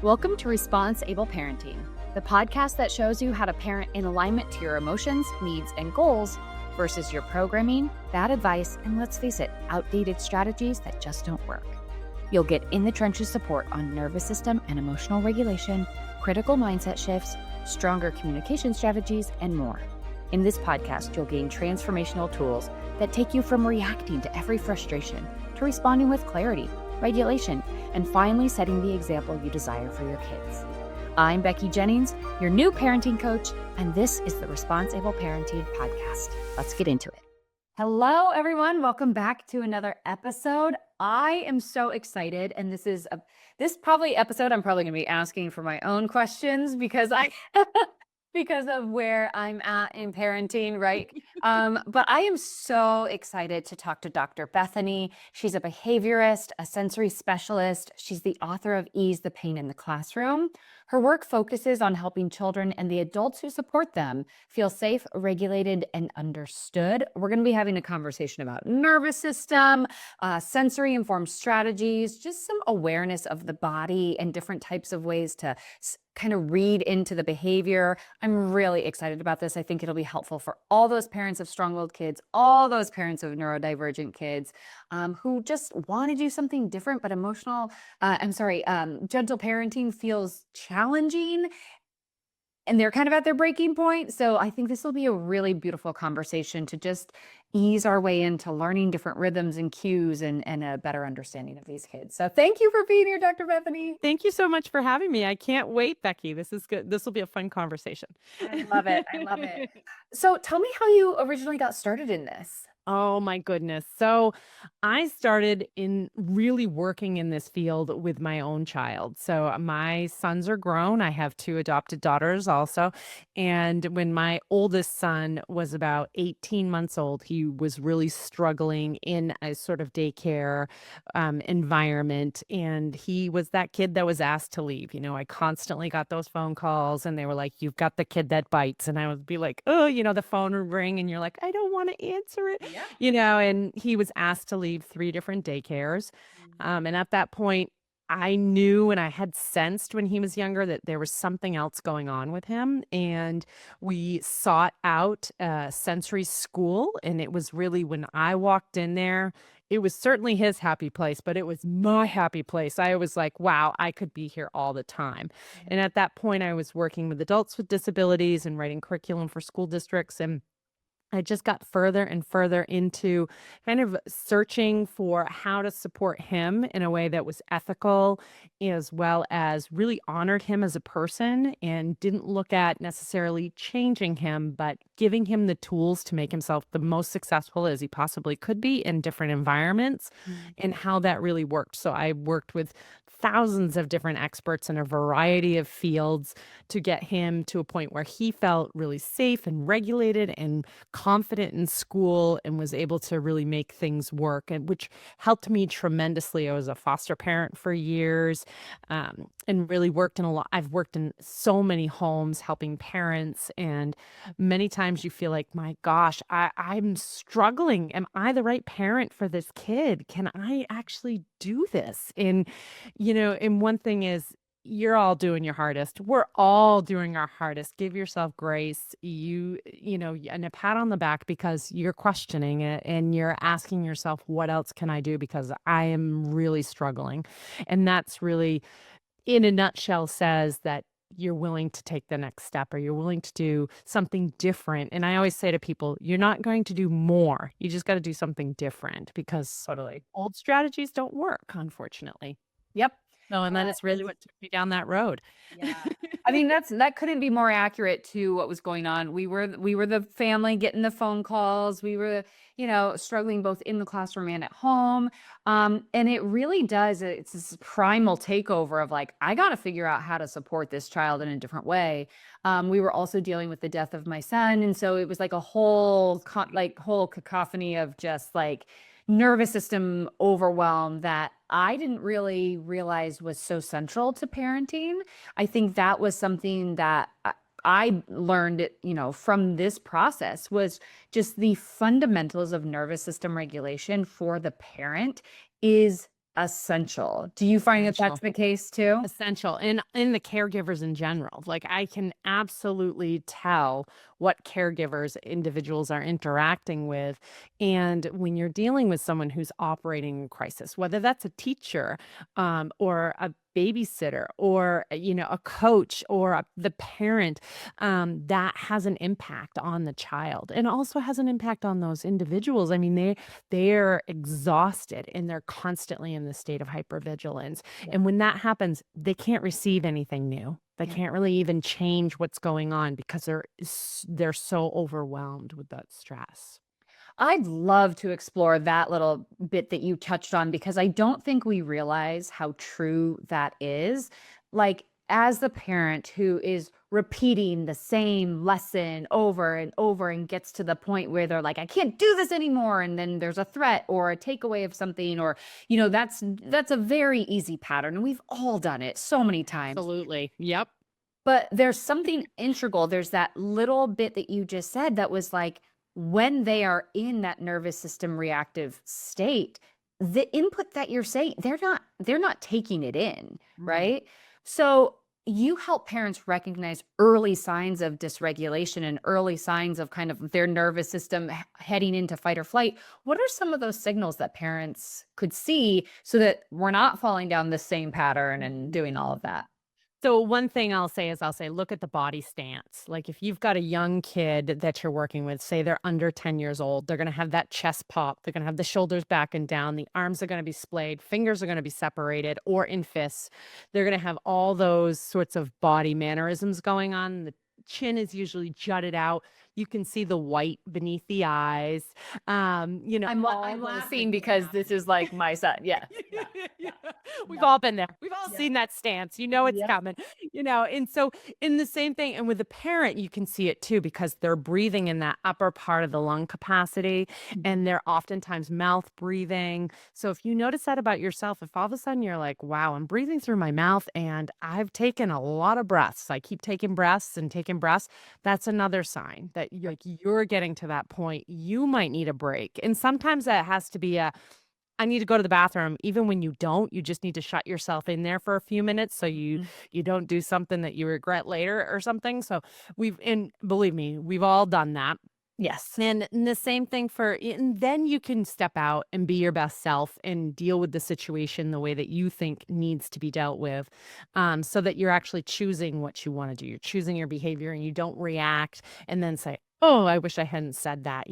Welcome to ResponseABLE Parenting, the podcast that shows you how to parent in alignment to your emotions, needs, and goals versus your programming, bad advice, and let's face it, outdated strategies that just don't work. You'll get in the trenches support on nervous system and emotional regulation, critical mindset shifts, stronger communication strategies, and more. In this podcast, you'll gain transformational tools that take you from reacting to every frustration to responding with clarity, regulation, and finally setting the example you desire for your kids. I'm Becky Jennings, your new parenting coach, and this is the ResponseABLE Parenting podcast. Let's get into it. Hello, everyone. Welcome back to another episode. I am so excited, and this probably episode I'm probably going to be asking for my own questions because because of where I'm at in parenting, right? But I am so excited to talk to Dr. Bethany. She's a behaviorist, a sensory specialist. She's the author of Ease the Pain in the Classroom. Her work focuses on helping children and the adults who support them feel safe, regulated, and understood. We're going to be having a conversation about nervous system, sensory-informed strategies, just some awareness of the body and different types of ways to kind of read into the behavior. I'm really excited about this. I think it'll be helpful for all those parents of strong-willed kids, all those parents of neurodivergent kids who just want to do something different, but gentle parenting feels challenging and they're kind of at their breaking point. So I think this will be a really beautiful conversation to just ease our way into learning different rhythms and cues and a better understanding of these kids. So thank you for being here, Dr. Bethany. Thank you so much for having me. I can't wait, Becky. This is good. This will be a fun conversation. I love it. I love it. So tell me how you originally got started in this. Oh my goodness. So I started in really working in this field with my own child. So my sons are grown. I have two adopted daughters also. And when my oldest son was about 18 months old, he was really struggling in a sort of daycare environment. And he was that kid that was asked to leave. You know, I constantly got those phone calls and they were like, "You've got the kid that bites." And I would be like, "Oh, the phone would ring and you're like, I don't want to answer it." Yeah. And he was asked to leave 3 different daycares. And at that point, I knew and I had sensed when he was younger that there was something else going on with him. And we sought out a sensory school. And it was really when I walked in there, it was certainly his happy place, but it was my happy place. I was like, wow, I could be here all the time. And at that point, I was working with adults with disabilities and writing curriculum for school districts. And I just got further and further into kind of searching for how to support him in a way that was ethical, as well as really honored him as a person and didn't look at necessarily changing him, but giving him the tools to make himself the most successful as he possibly could be in different environments and how that really worked. So I worked with thousands of different experts in a variety of fields to get him to a point where he felt really safe and regulated and confident in school and was able to really make things work, and which helped me tremendously. I was a foster parent for years, and really worked in a lot. I've worked in so many homes helping parents, and many times you feel like, my gosh, I'm struggling. Am I the right parent for this kid? Can I actually do this? And one thing is, you're all doing your hardest. We're all doing our hardest. Give yourself grace. And a pat on the back because you're questioning it and you're asking yourself, what else can I do? Because I am really struggling. And that's really, in a nutshell, says that you're willing to take the next step or you're willing to do something different. And I always say to people, you're not going to do more. You just got to do something different because Totally. old strategies don't work, unfortunately. Yep. No, and that is really what took me down that road. Yeah. I mean, that couldn't be more accurate to what was going on. We were the family getting the phone calls. We were, struggling both in the classroom and at home. And it really does. It's this primal takeover of like, I got to figure out how to support this child in a different way. We were also dealing with the death of my son. And so it was like a whole cacophony of just like nervous system overwhelm that I didn't really realize was so central to parenting. I think that was something that I learned, from this process was just the fundamentals of nervous system regulation for the parent is essential. Do you find that that's Essential. the case too? Essential, and in the caregivers in general. Like, I can absolutely tell what caregivers individuals are interacting with, and when you're dealing with someone who's operating in crisis, whether that's a teacher, or a babysitter, or, a coach, or the parent, that has an impact on the child, and also has an impact on those individuals. I mean, they're exhausted, and they're constantly in the state of hypervigilance, and when that happens, they can't receive anything new. They Yeah. can't really even change what's going on because they're so overwhelmed with that stress. I'd love to explore that little bit that you touched on because I don't think we realize how true that is. Like, as the parent who is repeating the same lesson over and over and gets to the point where they're like, I can't do this anymore. And then there's a threat or a takeaway of something, or, that's a very easy pattern. And we've all done it so many times. Absolutely. Yep. But there's something integral. There's that little bit that you just said that was like, when they are in that nervous system reactive state, the input that you're saying, they're not taking it in, Mhm. right? So you help parents recognize early signs of dysregulation and early signs of kind of their nervous system heading into fight or flight. What are some of those signals that parents could see so that we're not falling down the same pattern and doing all of that? So one thing I'll say is look at the body stance. Like, if you've got a young kid that you're working with, say they're under 10 years old, they're going to have that chest pop. They're going to have the shoulders back and down. The arms are going to be splayed. Fingers are going to be separated or in fists. They're going to have all those sorts of body mannerisms going on. The chin is usually jutted out. You can see the white beneath the eyes. All I'm those laughing things are because this happening. is like my son. Yeah. Yeah, Yeah. yeah. Yeah. We've Yeah. all been there. We've all Yeah. seen that stance. You know it's Yep. coming, and so in the same thing, and with the parent, you can see it too because they're breathing in that upper part of the lung capacity, Mhm. and they're oftentimes mouth breathing. So if you notice that about yourself, if all of a sudden you're like, wow, I'm breathing through my mouth and I've taken a lot of breaths, I keep taking breaths and taking breaths, that's another sign that you're getting to that point. You might need a break. And sometimes that has to be I need to go to the bathroom. Even when you don't, you just need to shut yourself in there for a few minutes so Mhm. you don't do something that you regret later or something. So and believe me, we've all done that. Yes. And the same thing and then you can step out and be your best self and deal with the situation the way that you think needs to be dealt with, so that you're actually choosing what you want to do. You're choosing your behavior and you don't react and then say, oh, I wish I hadn't said that,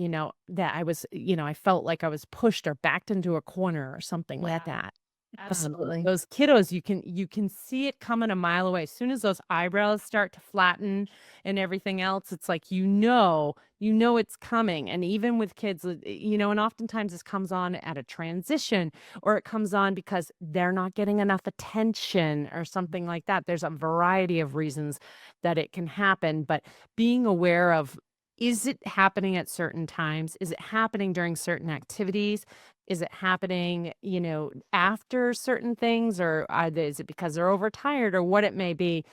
that I felt like I was pushed or backed into a corner or something like Yeah. that. Absolutely. Those kiddos, you can see it coming a mile away. As soon as those eyebrows start to flatten and everything else, it's like you know it's coming. And even with kids, and oftentimes this comes on at a transition, or it comes on because they're not getting enough attention or something like that. There's a variety of reasons that it can happen, but being aware of, is it happening at certain times? Is it happening during certain activities? Is it happening, after certain things, or is it because they're overtired, or what it may be?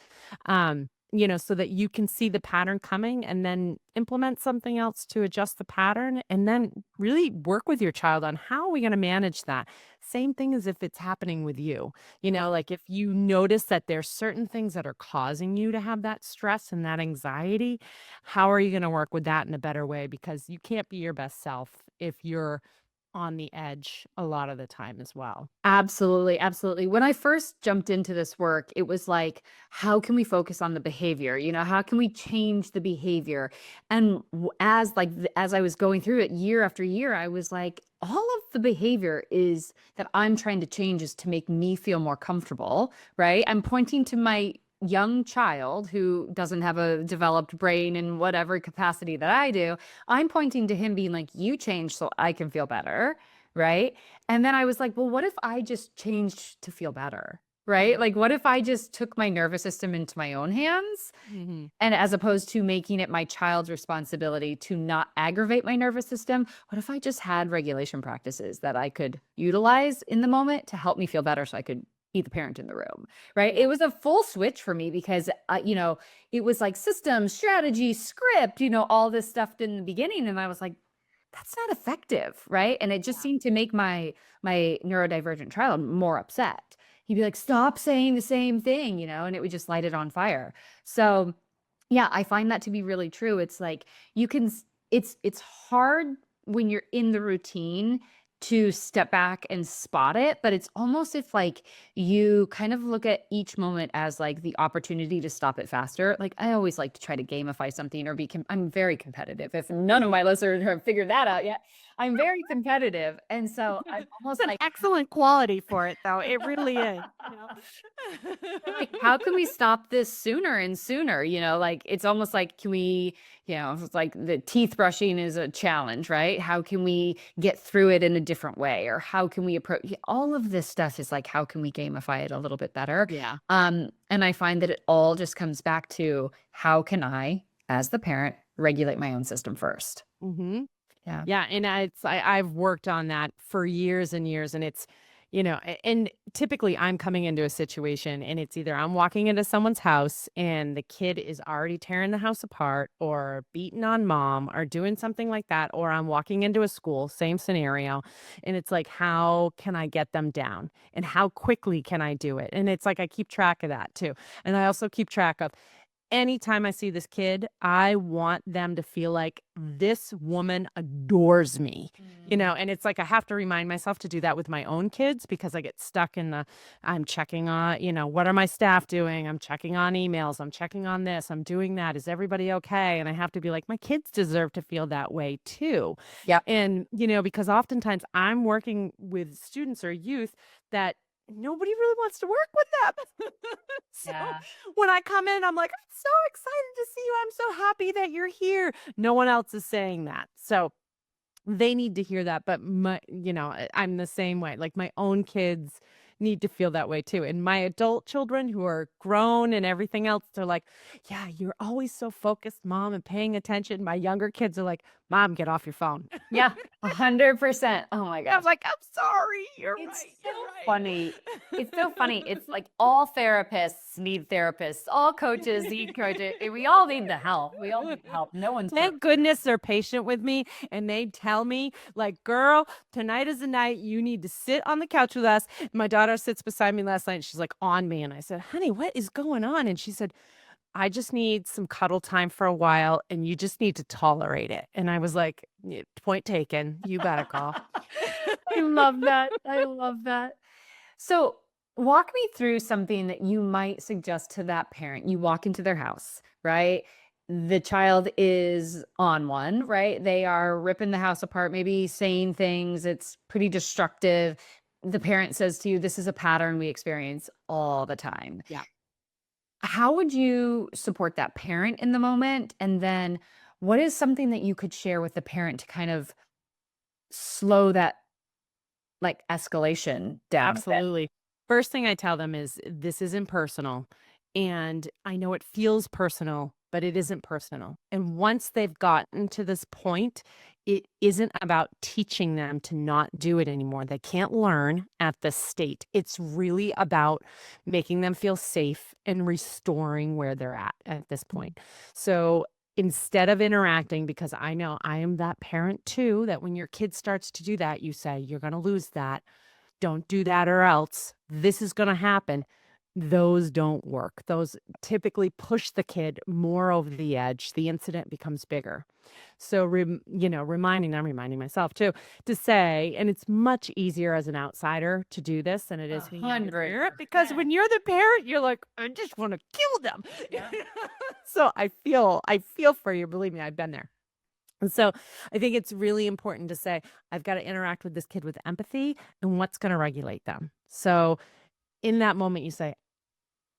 So that you can see the pattern coming and then implement something else to adjust the pattern, and then really work with your child on how are we going to manage that. Same thing as if it's happening with you. Like, if you notice that there's certain things that are causing you to have that stress and that anxiety, how are you going to work with that in a better way? Because you can't be your best self if you're on the edge a lot of the time as well. Absolutely, absolutely. When I first jumped into this work, it was like, how can we focus on the behavior? How can we change the behavior? And as I was going through it year after year, I was like, all of the behavior is that I'm trying to change is to make me feel more comfortable, right? I'm pointing to my young child who doesn't have a developed brain in whatever capacity that I do. I'm pointing to him being like, you change so I can feel better, right? And then I was like, well, what if I just changed to feel better? Right? Mhm. Like, what if I just took my nervous system into my own hands? Mhm. And as opposed to making it my child's responsibility to not aggravate my nervous system, what if I just had regulation practices that I could utilize in the moment to help me feel better so I could be the parent in the room? Right? Yeah. It was a full switch for me because, it was like system, strategy, script, all this stuff in the beginning. And I was like, that's not effective, right? And it just seemed to make my neurodivergent child more upset. He'd be like, "Stop saying the same thing," and it would just light it on fire. So, yeah, I find that to be really true. It's like you can it's hard when you're in the routine to step back and spot it, but it's almost if like you kind of look at each moment as like the opportunity to stop it faster. Like I always like to try to gamify something or I'm very competitive. If none of my listeners have figured that out yet, I'm very competitive. And so I'm It's almost an like, excellent quality for it, though. It really is. like, how can we stop this sooner and sooner? Like it's almost like, can we, it's like the teeth brushing is a challenge, right? How can we get through it in a different way? Or how can we approach all of this stuff is like, how can we gamify it a little bit better? Yeah. And I find that it all just comes back to how can I, as the parent, regulate my own system first? hmm Yeah. Yeah, and I've worked on that for years and years, and it's, and typically I'm coming into a situation, and it's either I'm walking into someone's house and the kid is already tearing the house apart, or beating on mom, or doing something like that, or I'm walking into a school, same scenario, and it's like, how can I get them down, and how quickly can I do it? And it's like I keep track of that too, and I also keep track of anytime I see this kid, I want them to feel like this woman adores me, and it's like I have to remind myself to do that with my own kids because I get stuck in I'm checking on, what are my staff doing? I'm checking on emails. I'm checking on this. I'm doing that. Is everybody okay? And I have to be like, my kids deserve to feel that way too. Yeah. And, because oftentimes I'm working with students or youth that nobody really wants to work with them. So Yeah. when I come in, I'm like, I'm so excited to see you. I'm so happy that you're here. No one else is saying that. So they need to hear that. But I'm the same way. Like my own kids need to feel that way too. And my adult children who are grown and everything else, they're like, yeah, you're always so focused, mom, and paying attention. My younger kids are like, mom, get off your phone. Yeah. 100%. Oh my I gosh. was like, I'm sorry. You're It's right. so You're right. funny. It's so funny. It's like all therapists need therapists, all coaches need coaches. We all need the help. We all need help. No one's Thank perfect. goodness they're patient with me and they tell me, like, girl, tonight is the night you need to sit on the couch with us. My daughter sits beside me last night and she's like on me. And I said, honey, what is going on? And she said, I just need some cuddle time for a while and you just need to tolerate it. And I was like, "Yeah, point taken. You got a call." I love that. I love that. So, walk me through something that you might suggest to that parent. You walk into their house, right? The child is on one, right? They are ripping the house apart, maybe saying things. It's pretty destructive. The parent says to you, "This is a pattern we experience all the time." Yeah. How would you support that parent in the moment? And then what is something that you could share with the parent to kind of slow that like escalation down a bit? Absolutely. First thing I tell them is this isn't personal. And I know it feels personal, but it isn't personal. And once they've gotten to this point, it isn't about teaching them to not do it anymore. They can't learn at this state. It's really about making them feel safe and restoring where they're at this point. So instead of interacting, because I know I am that parent too, that when your kid starts to do that, you say, you're going to lose that. Don't do that or else this is going to happen. Those don't work. Those typically push the kid more over the edge. The incident becomes bigger. So, reminding myself too, to say, and it's much easier as an outsider to do this than it is when you're the parent, because 100%. when you're the parent, you're like, I just want to kill them. Yeah. So I feel for you. Believe me, I've been there. And so I think it's really important to say, I've got to interact with this kid with empathy and what's going to regulate them. So in that moment, you say,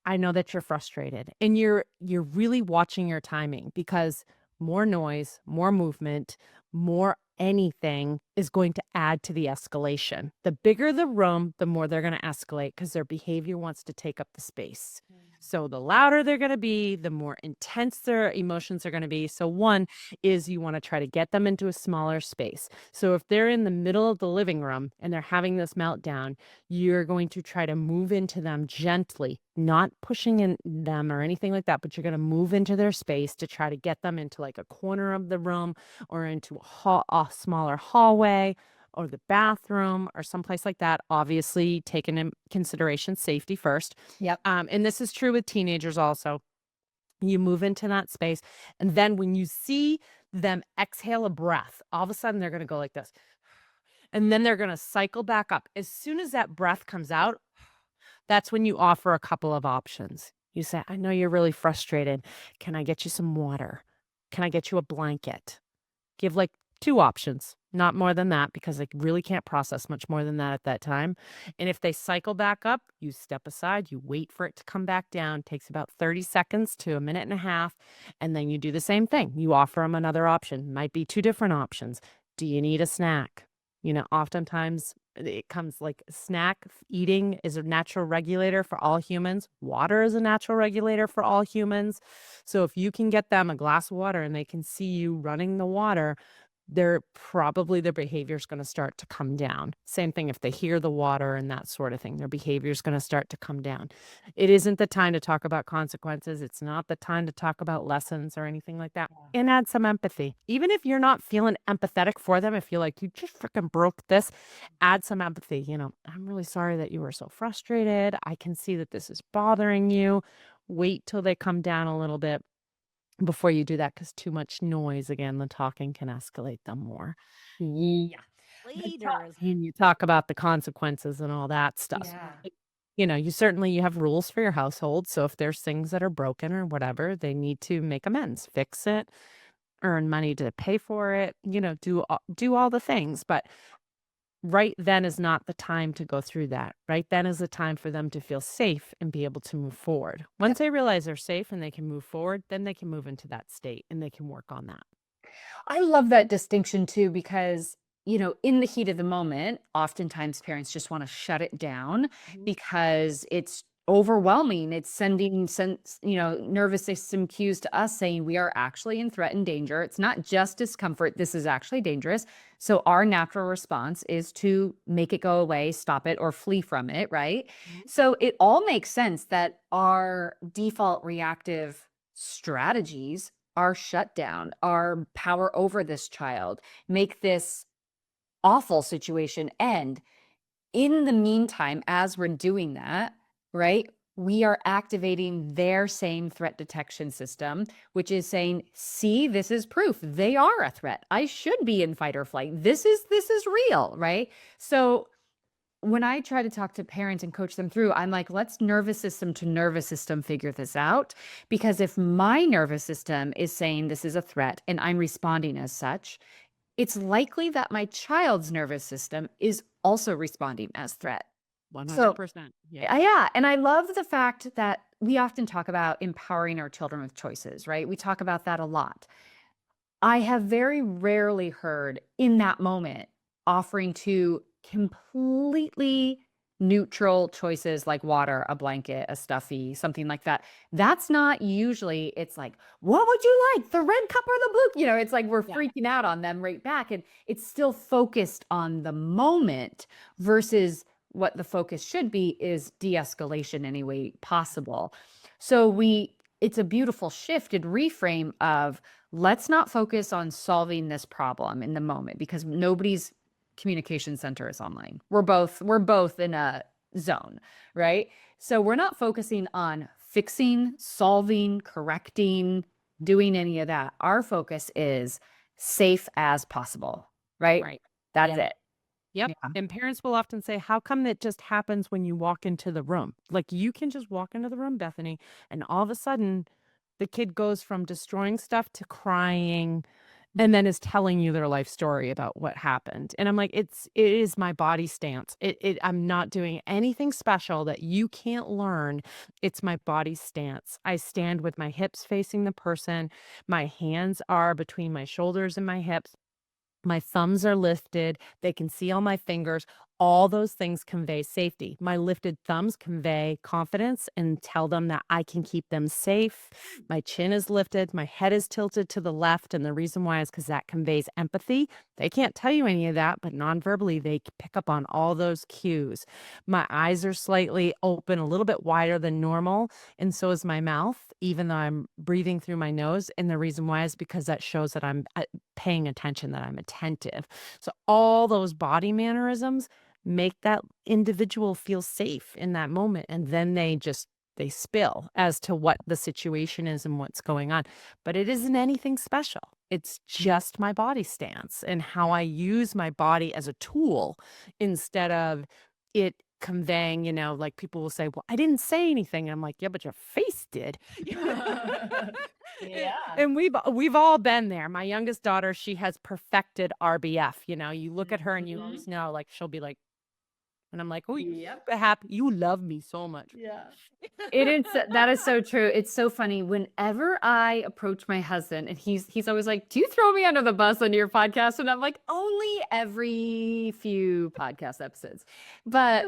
I know that you're frustrated and you're really watching your timing because more noise, more movement, more anything is going to add to the escalation. The bigger the room, the more they're going to escalate because their behavior wants to take up the space. So the louder they're going to be, the more intense their emotions are going to be. So one is you want to try to get them into a smaller space. So if they're in the middle of the living room and they're having this meltdown, you're going to try to move into them gently, not pushing in them or anything like that, but you're going to move into their space to try to get them into like a corner of the room or into a smaller hallway or the bathroom or someplace like that. Obviously, taking in consideration safety first. Yep. And this is true with teenagers also. You move into that space, and then when you see them exhale a breath, all of a sudden they're going to go like this. And then they're going to cycle back up. As soon as that breath comes out, that's when you offer a couple of options. You say, I know you're really frustrated. Can I get you some water? Can I get you a blanket? Give like 2 options, not more than that, because they really can't process much more than that at that time. And if they cycle back up, you step aside, you wait for it to come back down. Takes about 30 seconds to a minute and a half. And then you do the same thing. You offer them another option. Might be 2 different options. Do you need a snack? Oftentimes it comes like eating is a natural regulator for all humans. Water is a natural regulator for all humans. So if you can get them a glass of water and they can see you running the water, their behavior is going to start to come down. Same thing if they hear the water and that sort of thing, their behavior is going to start to come down. It isn't the time to talk about consequences. It's not the time to talk about lessons or anything like that. And add some empathy. Even if you're not feeling empathetic for them, if you're like, you just freaking broke this, add some empathy. I'm really sorry that you were so frustrated. I can see that this is bothering you. Wait till they come down a little bit before you do that, because too much noise, again, the talking can escalate them more. Yeah. Later is when you talk about the consequences and all that stuff. Yeah. Like, you have rules for your household, so if there's things that are broken or whatever, they need to make amends, fix it, earn money to pay for it, do all the things, but right then is not the time to go through that. Right then is the time for them to feel safe and be able to move forward. Once they realize they're safe and they can move forward, then they can move into that state and they can work on that. I love that distinction too, because, in the heat of the moment, oftentimes parents just want to shut it down Mhm. because it's overwhelming. It's sending nervous system cues to us saying we are actually in threat and danger. It's not just discomfort. This is actually dangerous. So our natural response is to make it go away, stop it, or flee from it, right? Mhm. So it all makes sense that our default reactive strategies are shut down, our power over this child, make this awful situation end. In the meantime, as we're doing that, right, we are activating their same threat detection system, which is saying, see, this is proof. They are a threat. I should be in fight or flight. This is real, right? So when I try to talk to parents and coach them through, I'm like, let's nervous system to nervous system figure this out. Because if my nervous system is saying this is a threat and I'm responding as such, it's likely that my child's nervous system is also responding as threat. So, 100%. Yeah. yeah. And I love the fact that we often talk about empowering our children with choices, right? We talk about that a lot. I have very rarely heard in that moment offering to completely neutral choices like water, a blanket, a stuffy, something like that. That's not usually, it's like, what would you like? The red cup or the blue? It's like we're Yeah. freaking out on them right back. And it's still focused on the moment versus what the focus should be is de-escalation any way possible. So it's a beautiful shift and reframe of, let's not focus on solving this problem in the moment because nobody's communication center is online. We're both in a zone, right? So we're not focusing on fixing, solving, correcting, doing any of that. Our focus is safe as possible, right? Right. That's Yeah. it. Yep. Yeah. And parents will often say, how come it just happens when you walk into the room? Like you can just walk into the room, Bethany, and all of a sudden the kid goes from destroying stuff to crying and then is telling you their life story about what happened. And I'm like, it is my body stance. I'm not doing anything special that you can't learn. It's my body stance. I stand with my hips facing the person. My hands are between my shoulders and my hips. My thumbs are lifted. They can see all my fingers. All those things convey safety. My lifted thumbs convey confidence and tell them that I can keep them safe. My chin is lifted, my head is tilted to the left, and the reason why is because that conveys empathy. They can't tell you any of that, but non-verbally, they pick up on all those cues. My eyes are slightly open, a little bit wider than normal, and so is my mouth, even though I'm breathing through my nose, and the reason why is because that shows that I'm paying attention, that I'm attentive. So all those body mannerisms make that individual feel safe in that moment, and then they spill as to what the situation is and what's going on. But it isn't anything special. It's just my body stance and how I use my body as a tool instead of it conveying, like people will say, well, I didn't say anything. And I'm like, yeah, but your face did. Yeah. And we've all been there. My youngest daughter, she has perfected RBF. You look at her and you always know, like, she'll be like, and I'm like, oh, you Yep. super happy. You love me so much. Yeah. That is so true. It's so funny. Whenever I approach my husband and he's always like, do you throw me under the bus on your podcast? And I'm like, only every few podcast episodes. But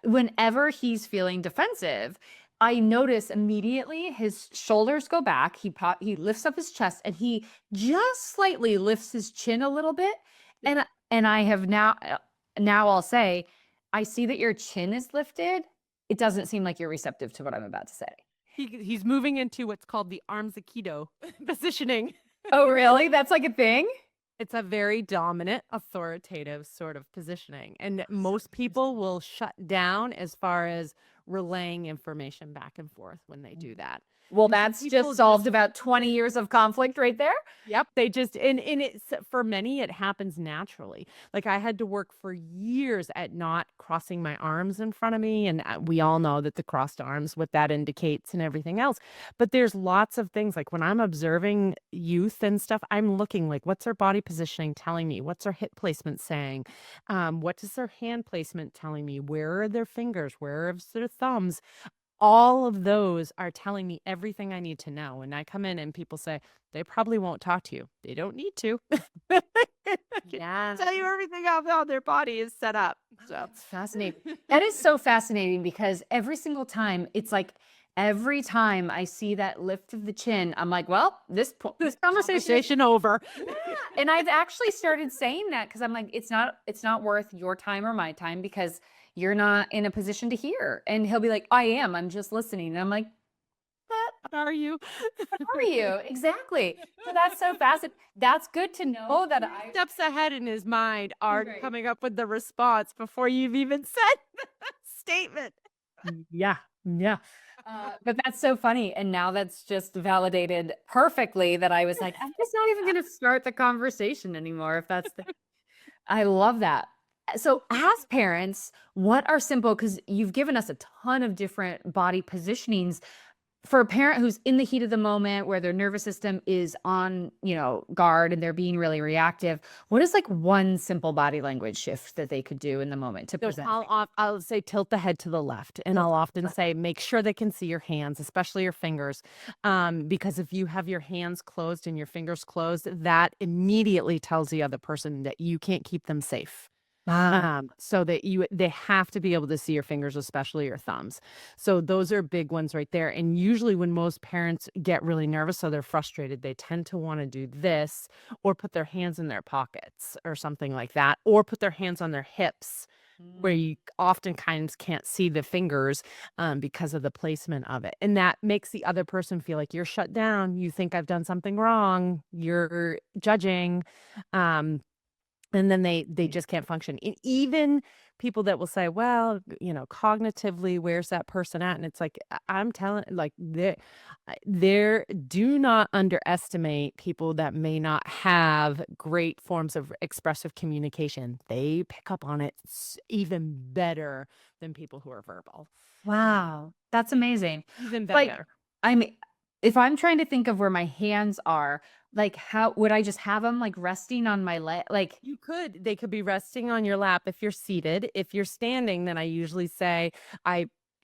whenever he's feeling defensive, I notice immediately his shoulders go back. He lifts up his chest and he just slightly lifts his chin a little bit. And I have now I'll say, I see that your chin is lifted. It doesn't seem like you're receptive to what I'm about to say. He's moving into what's called the arms aikido positioning. Oh, really? That's like a thing? It's a very dominant, authoritative sort of positioning. And most people will shut down as far as relaying information back and forth when they do that. Well, that's just solved about 20 years of conflict right there. Yep. They just, and it's, for many, it happens naturally. Like I had to work for years at not crossing my arms in front of me. And we all know that the crossed arms, what that indicates and everything else. But there's lots of things like when I'm observing youth and stuff, I'm looking like, what's their body positioning telling me? What's their hip placement saying? What is their hand placement telling me? Where are their fingers? Where are their thumbs? All of those are telling me everything I need to know. And I come in and people say, they probably won't talk to you. They don't need to. Yeah. Tell you everything how their body is set up. So That's fascinating. That is so fascinating because every single time, it's like every time I see that lift of the chin, I'm like, well, this conversation over. Yeah. And I've actually started saying that because I'm like, it's not worth your time or my time because you're not in a position to hear. And he'll be like, I am. I'm just listening. And I'm like, What are you? what are you? Exactly. So that's so fascinating. That's good to know that I Steps ahead in his mind are Right. coming up with the response before you've even said the statement. Yeah. Yeah. But that's so funny. And now that's just validated perfectly that I was like, I'm just not even going to start the conversation anymore if that's the. I love that. So, as parents, what are simple, because you've given us a ton of different body positionings for a parent who's in the heat of the moment where their nervous system is on, guard and they're being really reactive. What is like one simple body language shift that they could do in the moment to So present? I'll say tilt the head to the left, and I'll often say make sure they can see your hands, especially your fingers, because if you have your hands closed and your fingers closed, that immediately tells the other person that you can't keep them safe. So that they have to be able to see your fingers, especially your thumbs. So those are big ones right there. And usually when most parents get really nervous or they're frustrated, they tend to want to do this or put their hands in their pockets or something like that, or put their hands on their hips where you oftentimes can't see the fingers because of the placement of it. And that makes the other person feel like you're shut down. You think I've done something wrong. You're judging. And then they just can't function. And even people that will say, well, cognitively, where's that person at? And it's like, I'm telling, like, do not underestimate people that may not have great forms of expressive communication. They pick up on it even better than people who are verbal. Wow, that's amazing. Even Like, better. I mean, if I'm trying to think of where my hands are, like, how would I just have them like resting on my leg? Like, They could be resting on your lap if you're seated. If you're standing, then I usually say,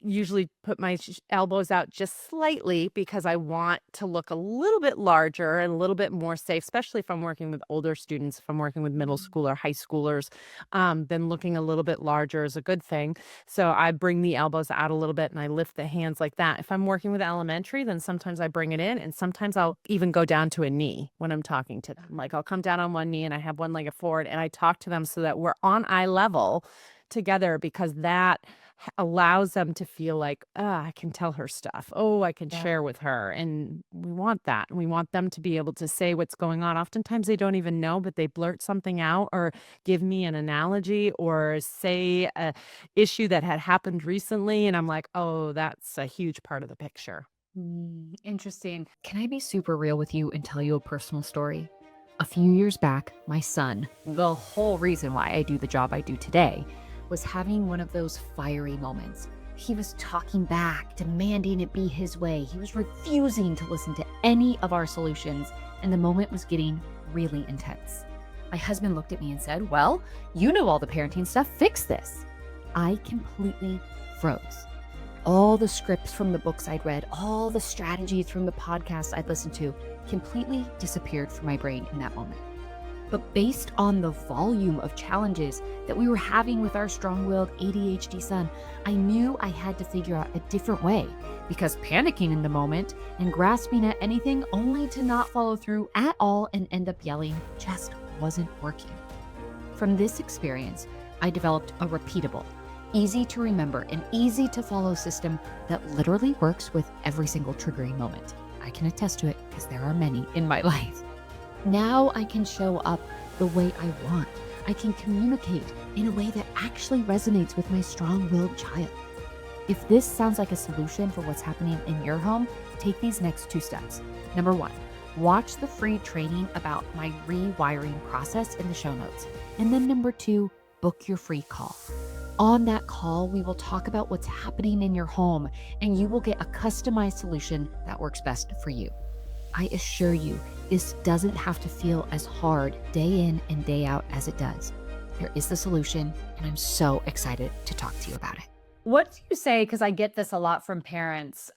usually put my elbows out just slightly because I want to look a little bit larger and a little bit more safe, especially if I'm working with older students. If I'm working with middle school or high schoolers, then looking a little bit larger is a good thing. So I bring the elbows out a little bit and I lift the hands like that. If I'm working with elementary, then sometimes I bring it in, and sometimes I'll even go down to a knee when I'm talking to them. Like I'll come down on one knee and I have one leg forward and I talk to them so that we're on eye level together, because that allows them to feel like, I can tell her stuff. Oh, I can Yeah. share with her. And we want that. We want them to be able to say what's going on. Oftentimes they don't even know, but they blurt something out or give me an analogy or say a issue that had happened recently. And I'm like, oh, that's a huge part of the picture. Interesting. Can I be super real with you and tell you a personal story? A few years back, my son, the whole reason why I do the job I do today, was having one of those fiery moments. He was talking back, demanding it be his way. He was refusing to listen to any of our solutions, and the moment was getting really intense. My husband looked at me and said, "Well, you know all the parenting stuff, fix this." I completely froze. All the scripts from the books I'd read, all the strategies from the podcasts I'd listened to completely disappeared from my brain in that moment. But based on the volume of challenges that we were having with our strong-willed ADHD son, I knew I had to figure out a different way, because panicking in the moment and grasping at anything only to not follow through at all and end up yelling just wasn't working. From this experience, I developed a repeatable, easy to remember, and easy to follow system that literally works with every single triggering moment. I can attest to it because there are many in my life. Now I can show up the way I want. I can communicate in a way that actually resonates with my strong-willed child. If this sounds like a solution for what's happening in your home, take these next 2 steps. Number 1, watch the free training about my rewiring process in the show notes. And then number 2, book your free call. On that call, we will talk about what's happening in your home, and you will get a customized solution that works best for you. I assure you, this doesn't have to feel as hard day in and day out as it does. There is the solution, and I'm so excited to talk to you about it. What do you say? Because I get this a lot from parents,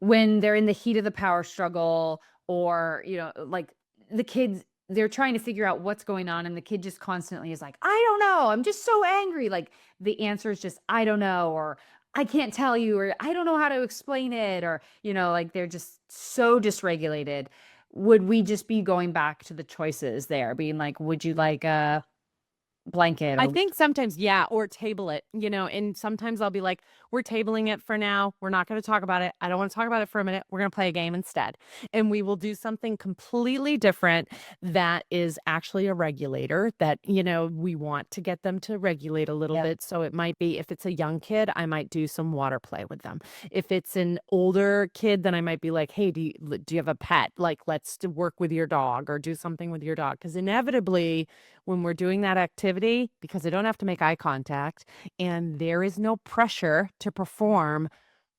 when they're in the heat of the power struggle, or, like the kids, they're trying to figure out what's going on, and the kid just constantly is like, "I don't know. I'm just so angry." Like the answer is just, "I don't know," or "I can't tell you," or "I don't know how to explain it," or, like they're just so dysregulated. Would we just be going back to the choices there, being like, "Would you like a blanket?" I Or think sometimes, yeah, or table it, and sometimes I'll be like, we're tabling it for now. We're not going to talk about it. I don't want to talk about it for a minute. We're going to play a game instead. And we will do something completely different that is actually a regulator that, we want to get them to regulate a little Yep. bit. So it might be, if it's a young kid, I might do some water play with them. If it's an older kid, then I might be like, hey, do you have a pet? Like, let's work with your dog or do something with your dog. Because inevitably, when we're doing that activity, because I don't have to make eye contact and there is no pressure to perform,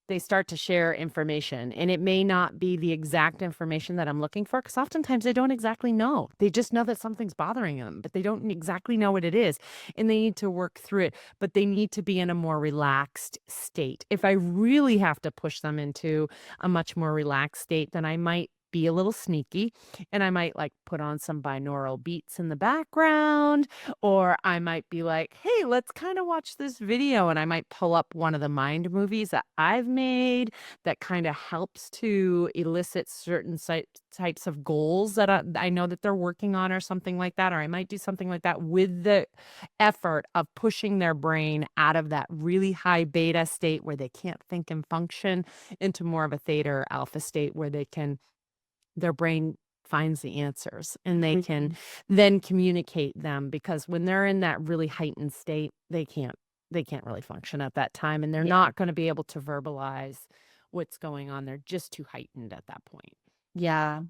they start to share information. And it may not be the exact information that I'm looking for, because oftentimes they don't exactly know. They just know that something's bothering them, but they don't exactly know what it is. And they need to work through it, but they need to be in a more relaxed state. If I really have to push them into a much more relaxed state, then I might be a little sneaky, and I might like put on some binaural beats in the background, or I might be like, hey, let's kind of watch this video. And I might pull up one of the mind movies that I've made that kind of helps to elicit certain types of goals that I know that they're working on, or something like that. Or I might do something like that with the effort of pushing their brain out of that really high beta state where they can't think and function into more of a theta or alpha state where their brain finds the answers and they can then communicate them, because when they're in that really heightened state, they can't really function at that time, and they're not going to be able to verbalize what's going on. They're just too heightened at that point. Yeah.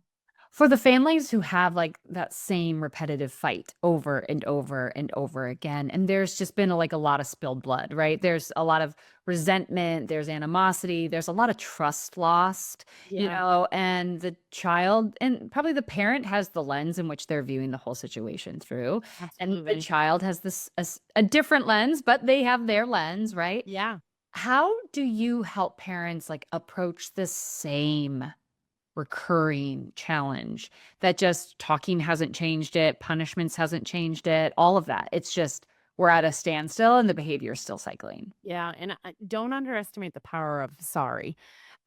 For the families who have like that same repetitive fight over and over and over again, and there's just been a lot of spilled blood, right? There's a lot of resentment, there's animosity, there's a lot of trust lost, and the child and probably the parent has the lens in which they're viewing the whole situation through. And the Absolutely. child has this a different lens, but they have their lens, right? Yeah. How do you help parents like approach the same recurring challenge that just talking hasn't changed it, punishments hasn't changed it, all of that? It's just we're at a standstill and the behavior is still cycling. Yeah, and don't underestimate the power of sorry.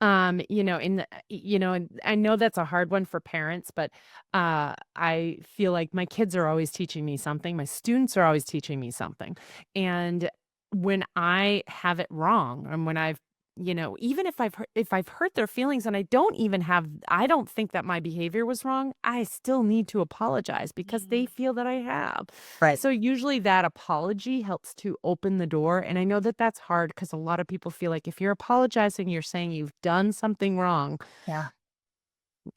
And I know that's a hard one for parents, but I feel like my kids are always teaching me something. My students are always teaching me something. And when I have it wrong, and when even if I've hurt their feelings and I don't think that my behavior was wrong, I still need to apologize because they feel that I have. Right. So usually that apology helps to open the door. And I know that that's hard because a lot of people feel like if you're apologizing, you're saying you've done something wrong. Yeah.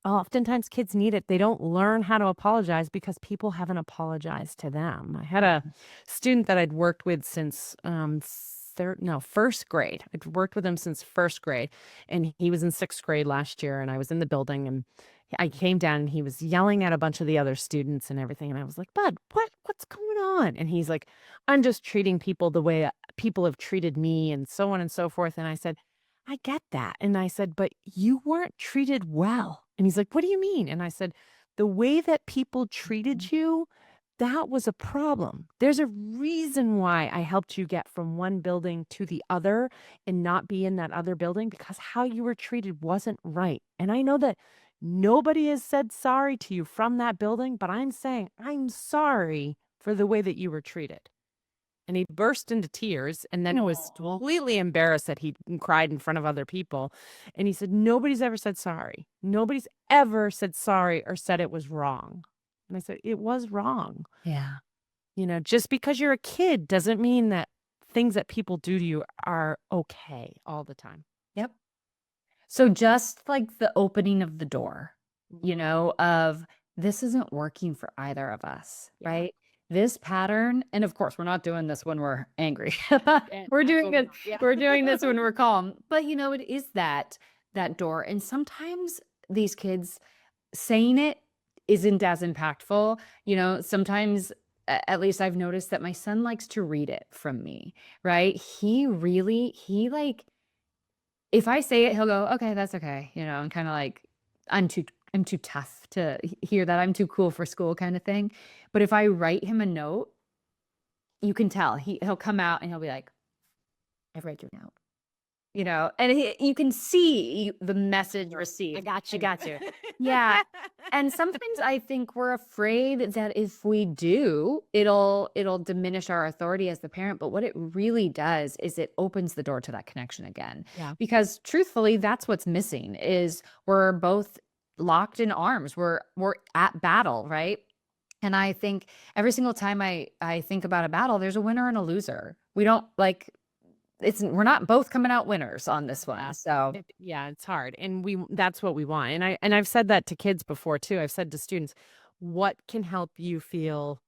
Oftentimes kids need it. They don't learn how to apologize because people haven't apologized to them. I had a student that I'd worked with since first grade. I'd worked with him since first grade, and he was in sixth grade last year. And I was in the building, and I came down, and he was yelling at a bunch of the other students and everything. And I was like, "Bud, what's going on?" And he's like, "I'm just treating people the way people have treated me, and so on and so forth." And I said, I get that. And I said, but you weren't treated well. And he's like, what do you mean? And I said, the way that people treated you, that was a problem. There's a reason why I helped you get from one building to the other and not be in that other building because how you were treated wasn't right. And I know that nobody has said sorry to you from that building, but I'm saying I'm sorry for the way that you were treated. And he burst into tears and then was completely embarrassed that he cried in front of other people. And he said, nobody's ever said sorry. Nobody's ever said sorry or said it was wrong. And I said, it was wrong. Yeah. Just because you're a kid doesn't mean that things that people do to you are okay all the time. Yep. So just like the opening of the door, of this isn't working for either of us, Yeah. right? This pattern, and of course, we're not doing this when we're angry. We're doing absolutely it. not. Yeah. We're doing this when we're calm. But it is that door, and sometimes these kids saying it isn't as impactful. Sometimes, at least I've noticed that my son likes to read it from me, right? He like, if I say it, he'll go, okay, that's okay. And kind of like, I'm too tough to hear that. I'm too cool for school kind of thing. But if I write him a note, you can tell he'll come out and he'll be like, I've read your note. And you can see the message received. I got you. I got you. Yeah. And sometimes I think we're afraid that if we do, it'll diminish our authority as the parent. But what it really does is it opens the door to that connection again. Yeah. Because truthfully, that's what's missing is we're both locked in arms. We're at battle, right? And I think every single time I think about a battle, there's a winner and a loser. We don't we're not both coming out winners on this one. Yeah. So It's hard. And that's what we want. And I've said that to kids before too. I've said to students, what can help you feel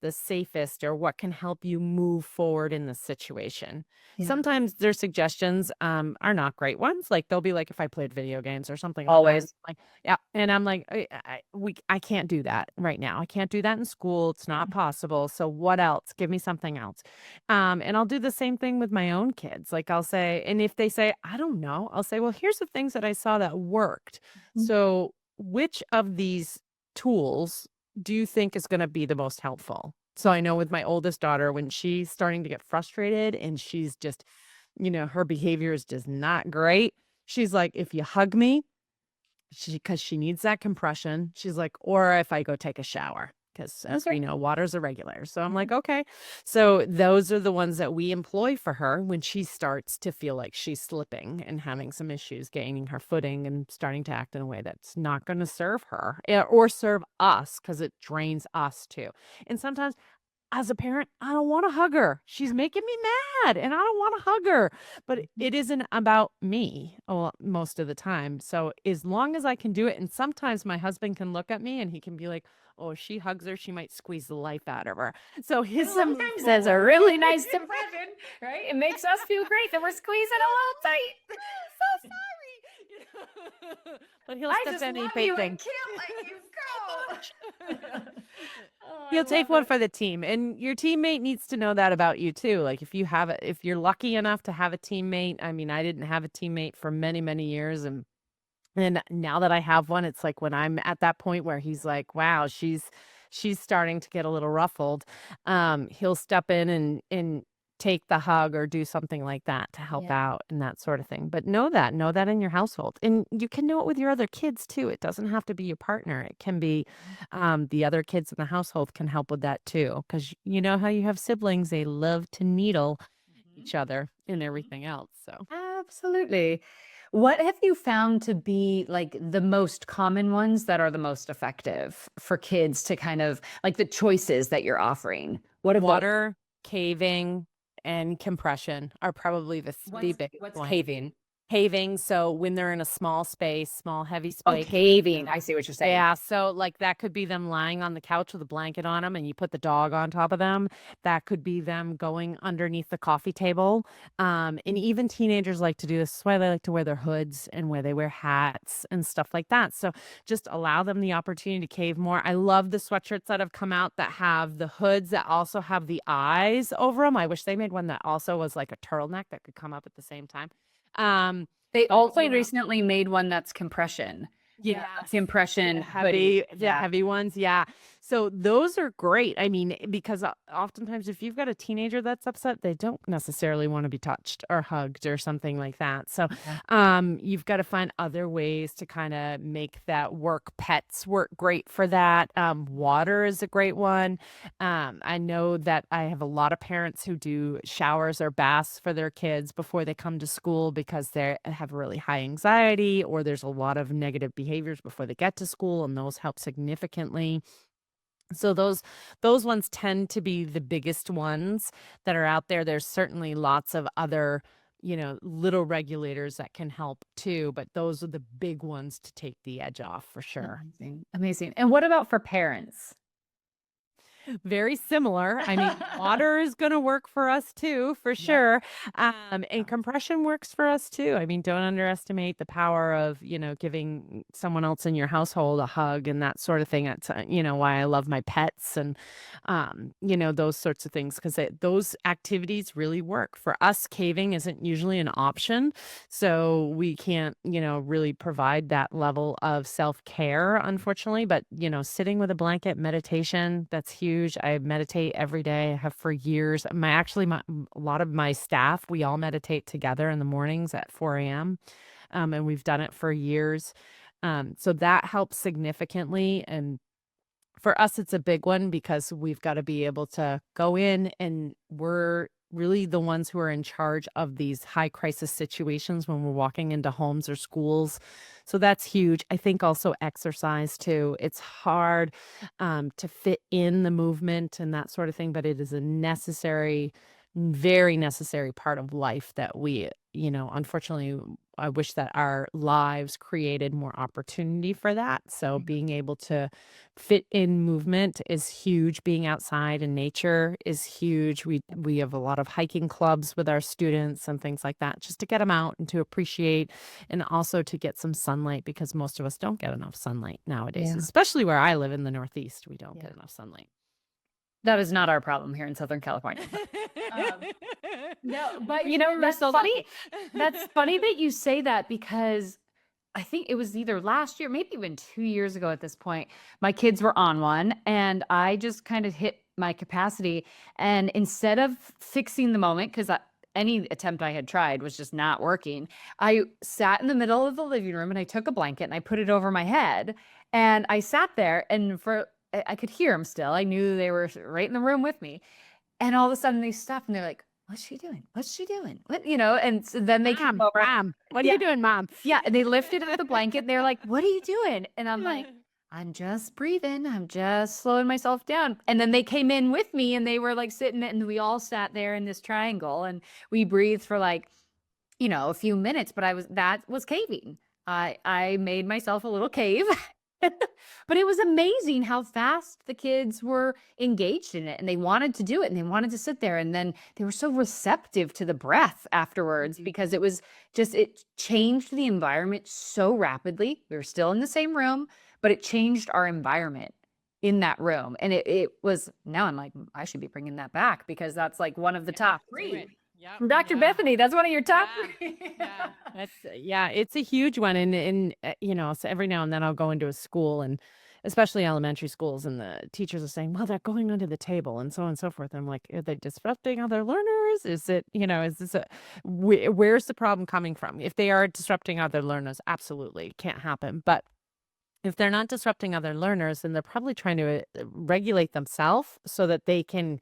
the safest or what can help you move forward in the situation. Yeah. Sometimes their suggestions are not great ones. Like they'll be like, if I played video games or something. Always. Like, yeah. And I'm like, I can't do that right now. I can't do that in school. It's not possible. So what else? Give me something else. And I'll do the same thing with my own kids. Like I'll say, and if they say, I don't know, I'll say, well, here's the things that I saw that worked. So which of these tools do you think is going to be the most helpful? So I know with my oldest daughter, when she's starting to get frustrated and she's just, her behavior is just not great. She's like, if you hug me, because she needs that compression. She's like, or if I go take a shower, because as we know, water's a regulator. So I'm like, okay. So those are the ones that we employ for her when she starts to feel like she's slipping and having some issues, gaining her footing and starting to act in a way that's not going to serve her or serve us because it drains us too. And sometimes as a parent, I don't want to hug her. She's making me mad and I don't want to hug her. But it isn't about me most of the time. So as long as I can do it, and sometimes my husband can look at me and he can be like, oh, if she hugs her, she might squeeze the life out of her. So his sometimes that's a really nice impression, right? It makes us feel great that we're squeezing a little tight. So sorry. But he'll step in and pay things. Can't let you go. You'll take one for the team, and your teammate needs to know that about you too. Like if you're lucky enough to have a teammate, I mean, I didn't have a teammate for many, many years, and now that I have one, it's like when I'm at that point where he's like, "Wow, she's starting to get a little ruffled," he'll step in and take the hug or do something like that to help Yeah. out and that sort of thing. But know that in your household, and you can know it with your other kids too. It doesn't have to be your partner. It can be the other kids in the household can help with that too. Because you know how you have siblings, they love to needle Mhm. each other and Mhm. everything else. So. Absolutely. What have you found to be like the most common ones that are the most effective for kids to kind of like the choices that you're offering? What have those? Water, caving, and compression are probably the biggest What's ones. caving? Caving, so when they're in a small space, small, heavy Oh, space. caving. I see what you're saying. Yeah, so, like, that could be them lying on the couch with a blanket on them, and you put the dog on top of them. That could be them going underneath the coffee table, and even teenagers like to do this. That's why they like to wear their hoods and where they wear hats and stuff like that, so just allow them the opportunity to cave more. I love the sweatshirts that have come out that have the hoods that also have the eyes over them. I wish they made one that also was like a turtleneck that could come up at the same time. Um, They but, also recently made one that's compression. yes. Compression hoodie. The Yeah. heavy ones, yeah. So those are great. I mean, because oftentimes if you've got a teenager that's upset, they don't necessarily want to be touched or hugged or something like that. So, Yeah. you've got to find other ways to kind of make that work. Pets work great for that. Water is a great one. I know that I have a lot of parents who do showers or baths for their kids before they come to school because they have really high anxiety or there's a lot of negative behaviors before they get to school, and those help significantly. So those ones tend to be the biggest ones that are out there. There's certainly lots of other, little regulators that can help too, but those are the big ones to take the edge off for sure. Amazing. Amazing. And what about for parents? Very similar. I mean, water is gonna work for us too, for Yep. sure. And compression works for us too. I mean, don't underestimate the power of, giving someone else in your household a hug and that sort of thing. That's, why I love my pets and, those sorts of things because those activities really work. For us, caving isn't usually an option. So we can't, really provide that level of self-care, unfortunately. But, sitting with a blanket, meditation, that's huge. I meditate every day. I have for years. A lot of my staff, we all meditate together in the mornings at 4 a.m. And we've done it for years. So that helps significantly. And for us, it's a big one because we've got to be able to go in and we're really the ones who are in charge of these high crisis situations when we're walking into homes or schools. So that's huge. I think also exercise too. It's hard to fit in the movement and that sort of thing, but it is a necessary, very necessary part of life that we, unfortunately, I wish that our lives created more opportunity for that. So being able to fit in movement is huge. Being outside in nature is huge. We have a lot of hiking clubs with our students and things like that, just to get them out and to appreciate, and also to get some sunlight because most of us don't get enough sunlight nowadays, Yeah. especially where I live in the Northeast. We don't Yeah. get enough sunlight. That is not our problem here in Southern California. Um, no, but We're that's so funny. lucky. That's funny that you say that because I think it was either last year, maybe even 2 years ago at this point, my kids were on one and I just kind of hit my capacity. And instead of fixing the moment, because any attempt I had tried was just not working, I sat in the middle of the living room and I took a blanket and I put it over my head. And I sat there and I could hear them still. I knew they were right in the room with me. And all of a sudden they stopped and they're like, "What's she doing? What's she doing?" And so then they came over. Mom, what are Yeah. you doing, mom? Yeah, and they lifted up the blanket, and they're like, "What are you doing?" And I'm like, "I'm just breathing. I'm just slowing myself down." And then they came in with me, and they were, like, sitting and we all sat there in this triangle, and we breathed for, like, a few minutes, but that was caving. I made myself a little cave. But it was amazing how fast the kids were engaged in it, and they wanted to do it, and they wanted to sit there, and then they were so receptive to the breath afterwards because it changed the environment so rapidly. We were still in the same room, but it changed our environment. in that room. And it was, now I'm like, I should be bringing that back because that's like one of the top Do it. three. Yep. From Dr. Yeah. Bethany, that's one of your top Yeah. three. Yeah. Yeah, it's a huge one. And so every now and then I'll go into a school, and especially elementary schools, and the teachers are saying, well, they're going under the table and so on and so forth. I'm like, are they disrupting other learners? Is it, is this where's the problem coming from? If they are disrupting other learners, absolutely can't happen. But if they're not disrupting other learners, then they're probably trying to regulate themselves so that they can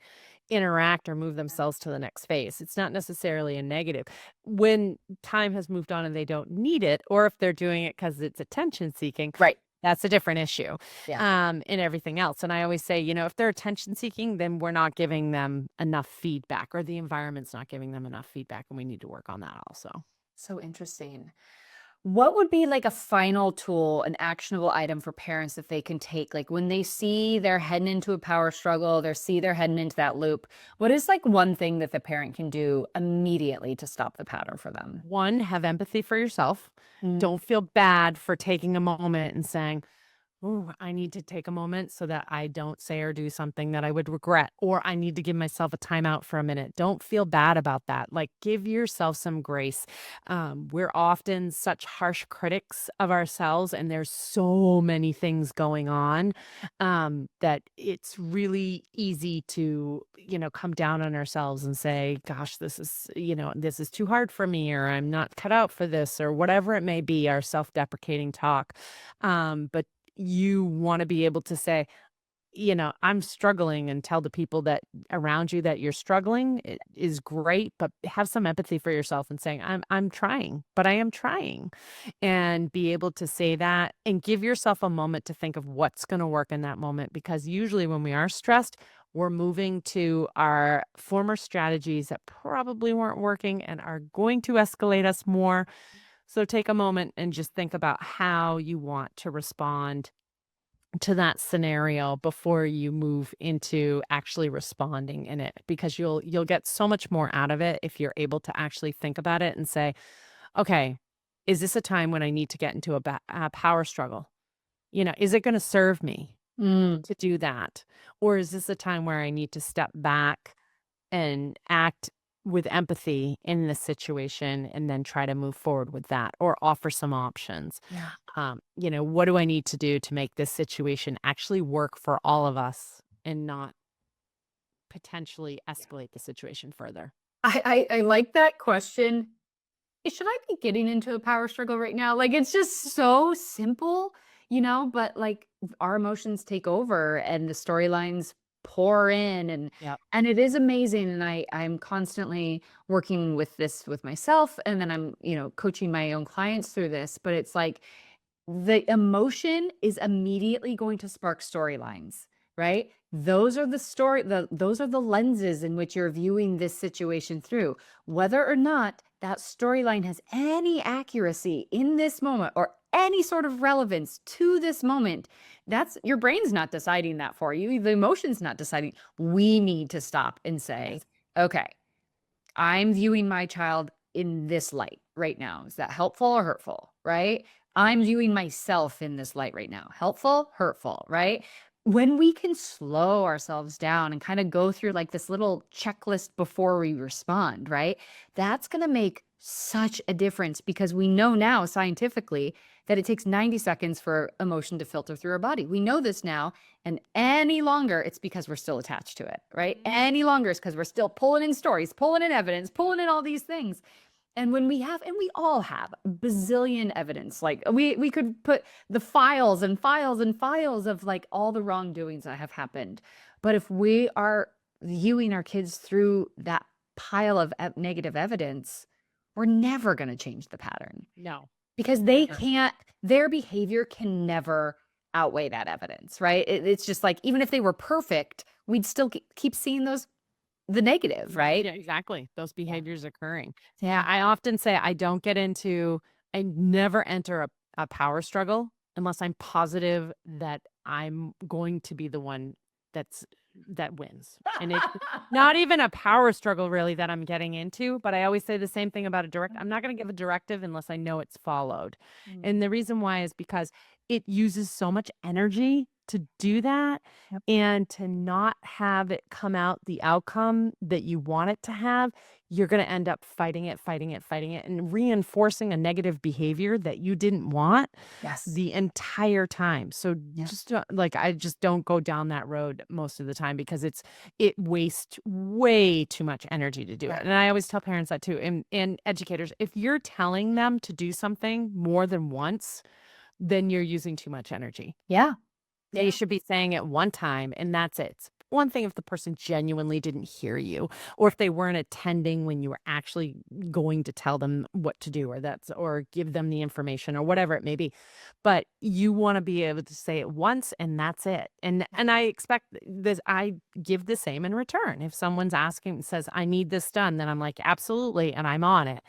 interact or move themselves to the next phase. It's not necessarily a negative. When time has moved on and they don't need it, or if they're doing it because it's attention seeking, Right. that's a different issue. Yeah. And everything else. And I always say, if they're attention seeking, then we're not giving them enough feedback, or the environment's not giving them enough feedback, and we need to work on that also. So interesting. What would be like a final tool, an actionable item for parents that they can take? Like when they see they're heading into a power struggle, they're heading into that loop. What is like one thing that the parent can do immediately to stop the pattern for them? One, have empathy for yourself. Mm. Don't feel bad for taking a moment and saying, "Ooh, I need to take a moment so that I don't say or do something that I would regret," or I need to give myself a timeout for a minute. Don't feel bad about that. Like, give yourself some grace. We're often such harsh critics of ourselves, and there's so many things going on that it's really easy to, come down on ourselves and say, gosh, this is too hard for me, or I'm not cut out for this, or whatever it may be, our self-deprecating talk. But you want to be able to say, I'm struggling, and tell the people that around you that you're struggling. It is great, but have some empathy for yourself and saying, I'm trying, but I am trying, and be able to say that and give yourself a moment to think of what's going to work in that moment. Because usually when we are stressed, we're moving to our former strategies that probably weren't working and are going to escalate us more. So take a moment and just think about how you want to respond to that scenario before you move into actually responding in it, because you'll get so much more out of it if you're able to actually think about it and say, okay, is this a time when I need to get into a power struggle? Is it going to serve me to do that? Or is this a time where I need to step back and act with empathy in this situation, and then try to move forward with that, or offer some options? Yeah. What do I need to do to make this situation actually work for all of us and not potentially escalate the situation further? I like that question. Should I be getting into a power struggle right now? Like, it's just so simple, but like our emotions take over and the storylines pour in, Yep. and it is amazing. And I'm constantly working with this with myself, and then I'm, coaching my own clients through this, but it's like the emotion is immediately going to spark storylines, right? Those are those are the lenses in which you're viewing this situation through. Whether or not that storyline has any accuracy in this moment or any sort of relevance to this moment, that's your brain's not deciding that for you. The emotion's not deciding. We need to stop and say, okay, I'm viewing my child in this light right now. Is that helpful or hurtful? Right? I'm viewing myself in this light right now. Helpful, hurtful, right? When we can slow ourselves down and kind of go through like this little checklist before we respond, right? That's going to make such a difference, because we know now scientifically that it takes 90 seconds for emotion to filter through our body. We know this now. And any longer, it's because we're still attached to it, right? Any longer is because we're still pulling in stories, pulling in evidence, pulling in all these things. And when we have, and we all have bazillion evidence, like we could put the files and files and files of like all the wrongdoings that have happened. But if we are viewing our kids through that pile of negative evidence, we're never going to change the pattern, No. because their behavior can never outweigh that evidence, right? It's just like, even if they were perfect, we'd still keep seeing the negative, right? Yeah, exactly. Those behaviors occurring. Yeah. I often say I never enter a power struggle unless I'm positive that I'm going to be the one that wins. And it's not even a power struggle really that I'm getting into, but I always say the same thing about I'm not going to give a directive unless I know it's followed. And the reason why is because it uses so much energy to do that Yep. and to not have it come out the outcome that you want it to have, you're going to end up fighting it, fighting it, fighting it, and reinforcing a negative behavior that you didn't want Yes. the entire time. So Yeah. just like I just don't go down that road most of the time because it wastes way too much energy to do it. Yeah. And I always tell parents that too, and educators, if you're telling them to do something more than once, then you're using too much energy. Yeah. They Yeah. should be saying it one time and that's it. It's one thing if the person genuinely didn't hear you or if they weren't attending when you were actually going to tell them what to do or give them the information or whatever it may be. But you want to be able to say it once and that's it. And I expect this I give the same in return. If someone's asking says I need this done, then I'm like absolutely and I'm on it.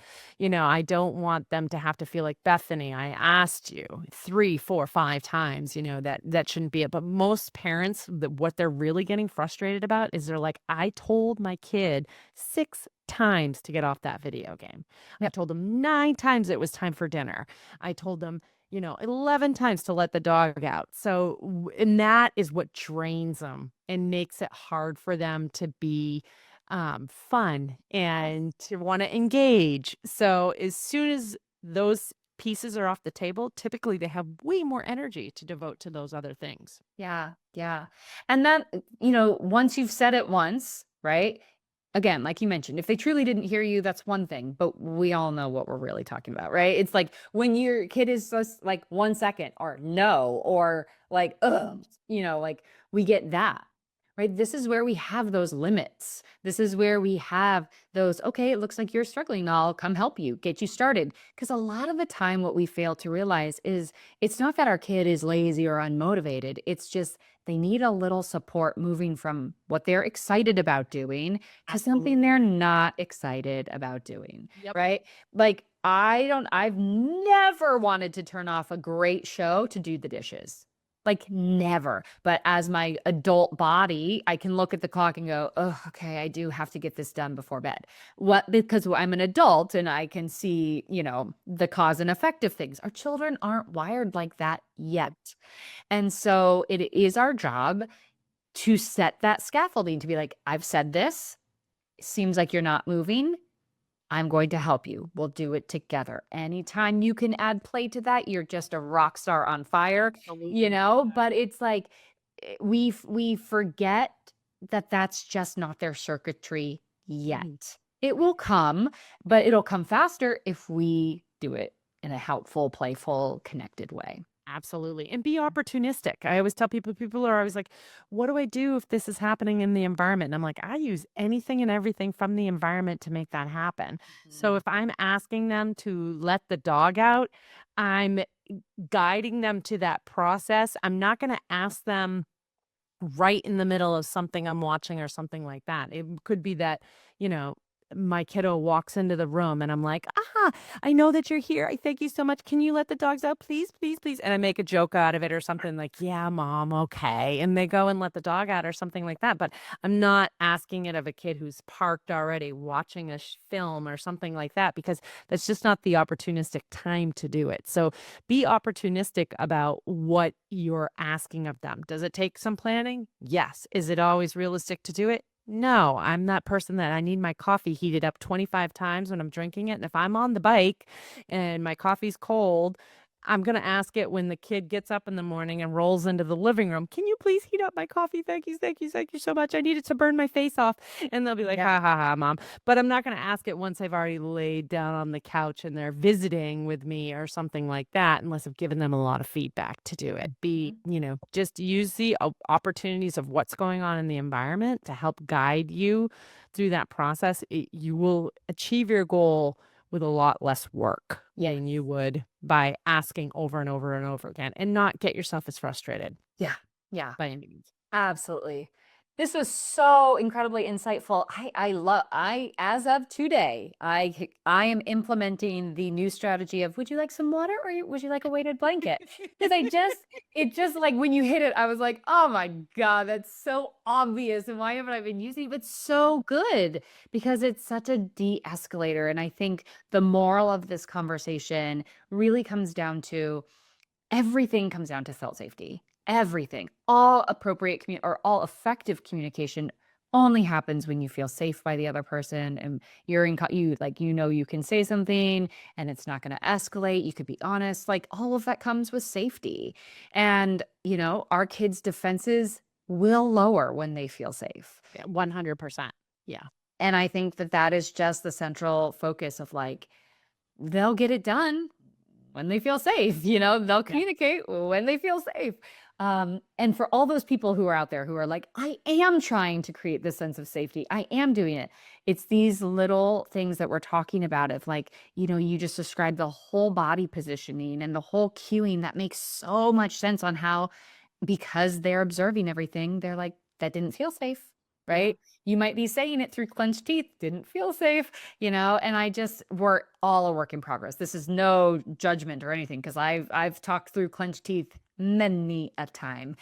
I don't want them to have to feel like, Bethany, I asked you 3, 4, 5 times, that shouldn't be it. But most parents, what they're really getting frustrated about is they're like, I told my kid 6 times to get off that video game. I Yep. told them 9 times it was time for dinner. I told them 11 times to let the dog out. So, and that is what drains them and makes it hard for them to be fun and to want to engage. So as soon as those pieces are off the table, typically they have way more energy to devote to those other things. Yeah. Yeah. And that, once you've said it once, right? Again, like you mentioned, if they truly didn't hear you, that's one thing, but we all know what we're really talking about, right? It's like when your kid is just like 1 second or no, or like, ugh, like we get that, right? This is where we have those limits. This is where we have those, okay, it looks like you're struggling. I'll come help you, get you started. Because a lot of the time, what we fail to realize is it's not that our kid is lazy or unmotivated. It's just they need a little support moving from what they're excited about doing to something Absolutely. they're not excited about doing, Yep. right? Like I've never wanted to turn off a great show to do the dishes. Like never. But as my adult body, I can look at the clock and go, oh, okay, I do have to get this done before bed. What? Because I'm an adult and I can see, the cause and effect of things. Our children aren't wired like that yet. And so it is our job to set that scaffolding to be like, I've said this. Seems like you're not moving. I'm going to help you. We'll do it together. Anytime you can add play to that, you're just a rock star on fire, Absolutely. but it's like we forget that that's just not their circuitry Mhm. yet. It will come, but it'll come faster if we do it in a helpful, playful, connected way. Absolutely. And be opportunistic. I always tell people are always like, what do I do if this is happening in the environment? And I'm like, I use anything and everything from the environment to make that happen. So Mhm. if I'm asking them to let the dog out, I'm guiding them to that process. I'm not going to ask them right in the middle of something I'm watching or something like that. It could be that, you know, my kiddo walks into the room and I'm like, I know that you're here. I thank you so much. Can you let the dogs out, please, please, please? And I make a joke out of it or something like, yeah, mom, okay. And they go and let the dog out or something like that. But I'm not asking it of a kid who's parked already watching a film or something like that because that's just not the opportunistic time to do it. So be opportunistic about what you're asking of them. Does it take some planning? Yes. Is it always realistic to do it? No, I'm that person that I need my coffee heated up 25 times when I'm drinking it. And if I'm on the bike and my coffee's cold, I'm going to ask it when the kid gets up in the morning and rolls into the living room. Can you please heat up my coffee? Thank you, thank you, thank you so much. I need it to burn my face off. And they'll be like, Yeah. ha, ha, ha, mom. But I'm not going to ask it once I've already laid down on the couch and they're visiting with me or something like that, unless I've given them a lot of feedback to do it. Just use the opportunities of what's going on in the environment to help guide you through that process. You will achieve your goal with a lot less work Yeah. than you would by asking over and over and over again and not get yourself as frustrated Yeah. Yeah. by any means. Absolutely. This was so incredibly insightful. I as of today, I am implementing the new strategy of would you like some water or would you like a weighted blanket? Because it just like when you hit it, I was like, oh my God, that's so obvious. And why haven't I been using it? But so good because it's such a de-escalator. And I think the moral of this conversation really comes down to everything comes down to felt safety. everything, all appropriate or all effective communication only happens when you feel safe by the other person and you're in you can say something and it's not going to escalate. You could be honest. Like all of that comes with safety. And, our kids' defenses will lower when they feel safe. 100%. Yeah. And I think that is just the central focus of they'll get it done when they feel safe, they'll communicate when they feel safe. And for all those people who are out there who are like, I am trying to create this sense of safety, I am doing it. It's these little things that we're talking about of you just described the whole body positioning and the whole cueing that makes so much sense on how, because they're observing everything, they're like, that didn't feel safe, right? You might be saying it through clenched teeth, didn't feel safe, and we're all a work in progress. This is no judgment or anything, because I've talked through clenched teeth many a time.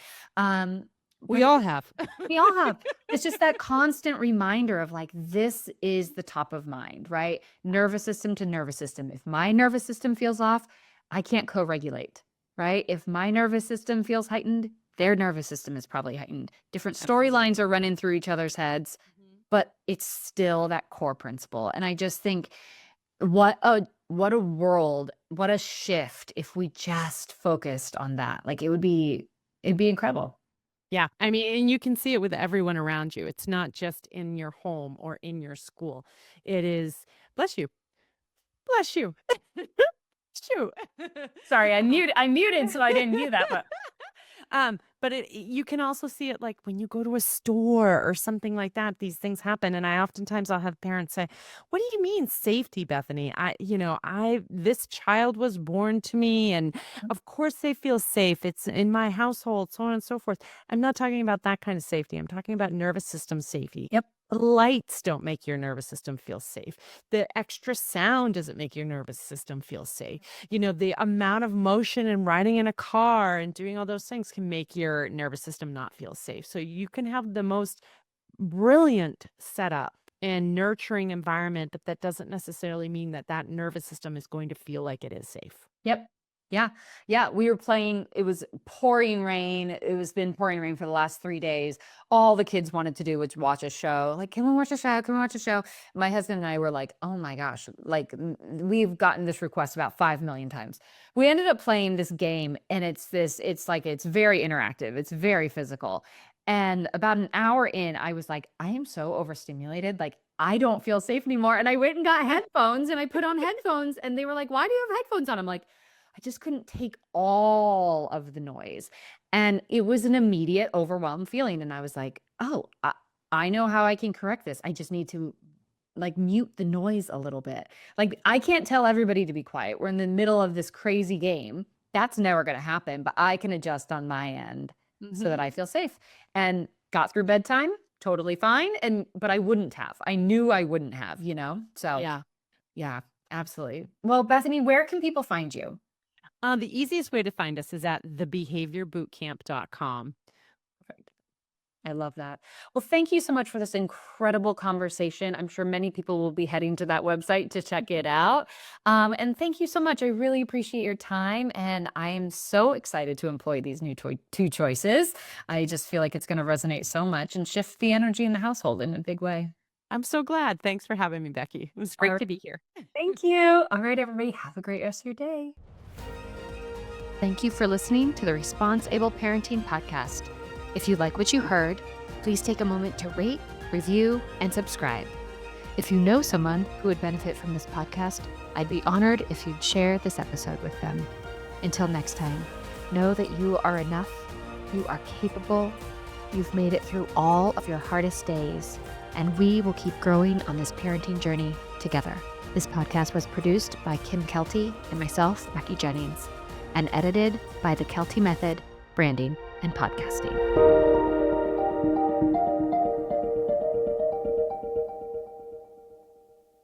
We all have. We all have. It's just that constant reminder of this is the top of mind, right? Nervous system to nervous system. If my nervous system feels off, I can't co-regulate, right? If my nervous system feels heightened, their nervous system is probably heightened. Different storylines are running through each other's heads, but it's still that core principle. And I just think what a world, what a shift if we just focused on that. it'd be incredible. Yeah. I mean, and you can see it with everyone around you. It's not just in your home or in your school. It is, bless you. Bless you. Shoot. Sorry, I muted, so I didn't mute that, but but you can also see it when you go to a store or something like that, these things happen. And I'll have parents say, what do you mean safety, Bethany? This child was born to me and of course they feel safe. It's in my household, so on and so forth. I'm not talking about that kind of safety. I'm talking about nervous system safety. Yep. Lights don't make your nervous system feel safe. The extra sound doesn't make your nervous system feel safe. The amount of motion and riding in a car and doing all those things can make your nervous system not feel safe. So you can have the most brilliant setup and nurturing environment, but that doesn't necessarily mean that nervous system is going to feel like it is safe. Yep. Yeah. Yeah. We were playing, it was pouring rain. It was been pouring rain for the last 3 days. All the kids wanted to do was watch a show. Can we watch a show? Can we watch a show? My husband and I were like, oh my gosh, we've gotten this request about 5 million times. We ended up playing this game and it's very interactive. It's very physical. And about an hour in, I was like, I am so overstimulated. I don't feel safe anymore. And I went and got headphones and I put on headphones and they were like, why do you have headphones on? I'm like, I just couldn't take all of the noise. And it was an immediate overwhelmed feeling. And I was like, oh, I know how I can correct this. I just need to mute the noise a little bit. I can't tell everybody to be quiet. We're in the middle of this crazy game. That's never going to happen, but I can adjust on my end so that I feel safe. And got through bedtime, totally fine. But I wouldn't have. I knew I wouldn't have, So yeah, absolutely. Well, Bethany, where can people find you? The easiest way to find us is at thebehaviorbootcamp.com. Perfect. I love that. Well, thank you so much for this incredible conversation. I'm sure many people will be heading to that website to check it out. And thank you so much. I really appreciate your time. And I am so excited to employ these new two choices. I just feel like it's going to resonate so much and shift the energy in the household in a big way. I'm so glad. Thanks for having me, Becky. It was great to be here. Thank you. All right, everybody. Have a great rest of your day. Thank you for listening to the ResponseABLE Parenting Podcast. If you like what you heard, please take a moment to rate, review, and subscribe. If you know someone who would benefit from this podcast, I'd be honored if you'd share this episode with them. Until next time, know that you are enough, you are capable, you've made it through all of your hardest days, and we will keep growing on this parenting journey together. This podcast was produced by Kim Kelty and myself, Becky Jennings, and edited by the Kelty Method, Branding and Podcasting.